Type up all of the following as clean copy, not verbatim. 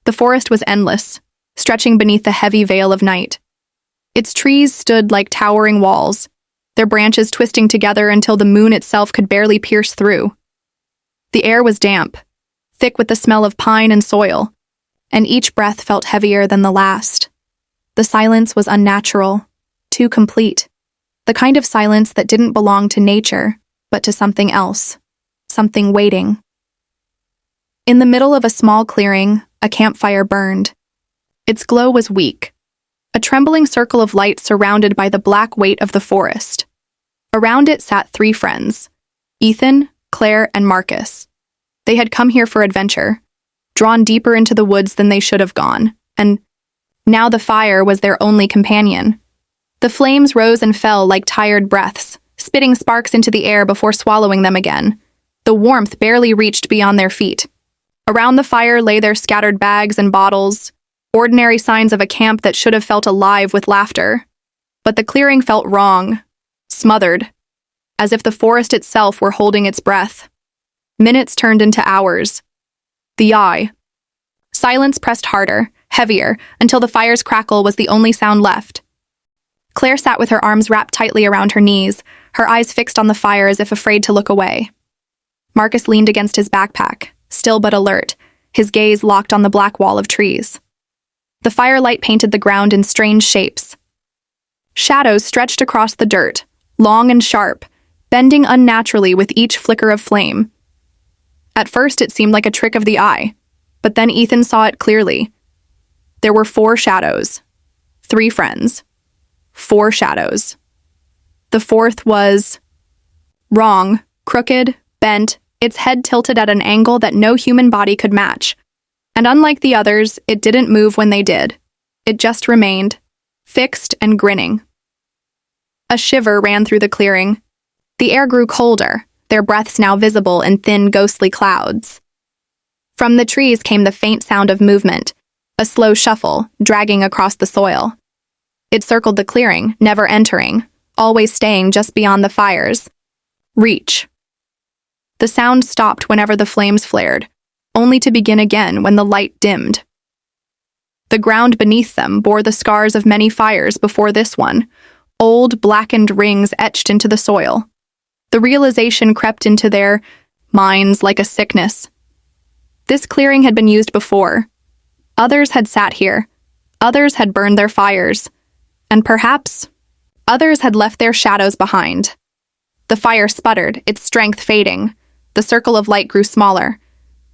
The forest was endless, stretching beneath the heavy veil of night. Its trees stood like towering walls, their branches twisting together until the moon itself could barely pierce through. The air was damp, thick with the smell of pine and soil, and each breath felt heavier than the last. The silence was unnatural, too complete, the kind of silence that didn't belong to nature, but to something else, something waiting. In the middle of a small clearing, a campfire burned. Its glow was weak, a trembling circle of light surrounded by the black weight of the forest. Around it sat 3 friends, Ethan, Claire, and Marcus. They had come here for adventure, drawn deeper into the woods than they should have gone, and now the fire was their only companion. The flames rose and fell like tired breaths, spitting sparks into the air before swallowing them again. The warmth barely reached beyond their feet. Around the fire lay their scattered bags and bottles, ordinary signs of a camp that should have felt alive with laughter. But the clearing felt wrong, smothered, as if the forest itself were holding its breath. Minutes turned into hours. The eye. Silence pressed harder, heavier, until the fire's crackle was the only sound left. Claire sat with her arms wrapped tightly around her knees, her eyes fixed on the fire as if afraid to look away. Marcus leaned against his backpack, still but alert, his gaze locked on the black wall of trees. The firelight painted the ground in strange shapes. Shadows stretched across the dirt, long and sharp, bending unnaturally with each flicker of flame. At first it seemed like a trick of the eye, but then Ethan saw it clearly. There were 4 shadows, 3 friends, 4 shadows. The 4th was wrong, crooked, bent, its head tilted at an angle that no human body could match. And unlike the others, it didn't move when they did. It just remained, fixed and grinning. A shiver ran through the clearing. The air grew colder, their breaths now visible in thin, ghostly clouds. From the trees came the faint sound of movement, a slow shuffle, dragging across the soil. It circled the clearing, never entering, always staying just beyond the fires. Reach. The sound stopped whenever the flames flared, only to begin again when the light dimmed. The ground beneath them bore the scars of many fires before this one, old, blackened rings etched into the soil. The realization crept into their minds like a sickness. This clearing had been used before. Others had sat here. Others had burned their fires. And perhaps others had left their shadows behind. The fire sputtered, its strength fading. The circle of light grew smaller.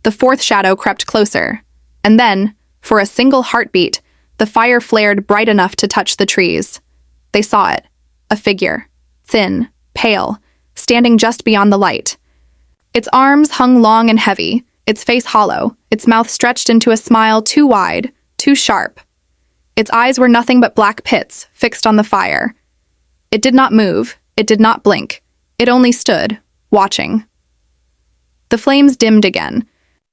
The 4th shadow crept closer. And then, for a single heartbeat, the fire flared bright enough to touch the trees. They saw it. A figure. Thin, pale, standing just beyond the light. Its arms hung long and heavy, its face hollow, its mouth stretched into a smile too wide, too sharp. Its eyes were nothing but black pits, fixed on the fire. It did not move, it did not blink. It only stood, watching. The flames dimmed again,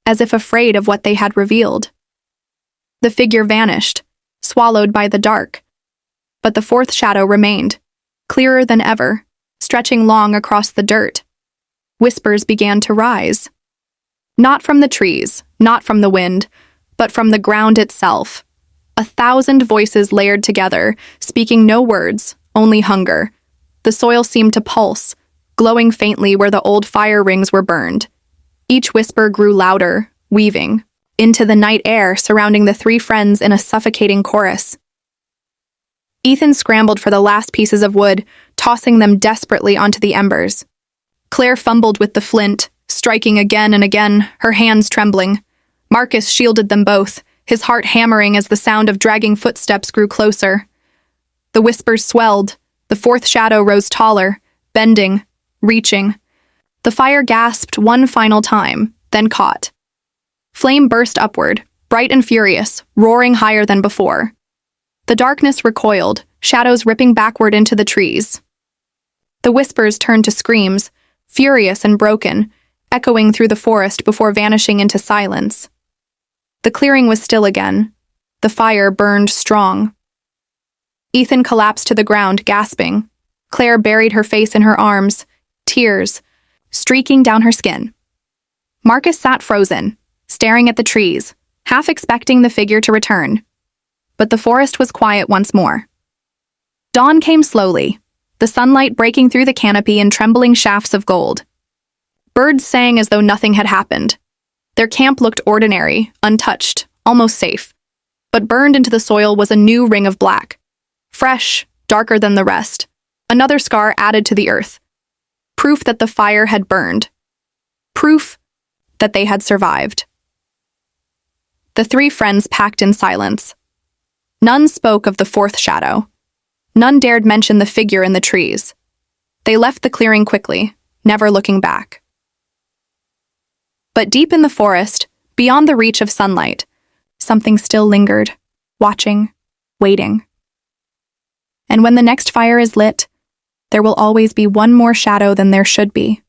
as if afraid of what they had revealed. The figure vanished, swallowed by the dark. But the 4th shadow remained, clearer than ever, stretching long across the dirt. Whispers began to rise. Not from the trees, not from the wind, but from the ground itself. 1,000 voices layered together, speaking no words, only hunger. The soil seemed to pulse, glowing faintly where the old fire rings were burned. Each whisper grew louder, weaving into the night air surrounding the 3 friends in a suffocating chorus. Ethan scrambled for the last pieces of wood, tossing them desperately onto the embers. Claire fumbled with the flint, striking again and again, her hands trembling. Marcus shielded them both, his heart hammering as the sound of dragging footsteps grew closer. The whispers swelled. The 4th shadow rose taller, bending, reaching. The fire gasped one final time, then caught. Flame burst upward, bright and furious, roaring higher than before. The darkness recoiled, shadows ripping backward into the trees. The whispers turned to screams, furious and broken, echoing through the forest before vanishing into silence. The clearing was still again. The fire burned strong. Ethan collapsed to the ground, gasping. Claire buried her face in her arms, tears streaking down her skin. Marcus sat frozen, staring at the trees, half expecting the figure to return. But the forest was quiet once more. Dawn came slowly, the sunlight breaking through the canopy in trembling shafts of gold. Birds sang as though nothing had happened. Their camp looked ordinary, untouched, almost safe. But burned into the soil was a new ring of black. Fresh, darker than the rest. Another scar added to the earth. Proof that the fire had burned. Proof that they had survived. The three friends packed in silence. None spoke of the fourth shadow. None dared mention the figure in the trees. They left the clearing quickly, never looking back. But deep in the forest, beyond the reach of sunlight, something still lingered, watching, waiting. And when the next fire is lit, there will always be one more shadow than there should be.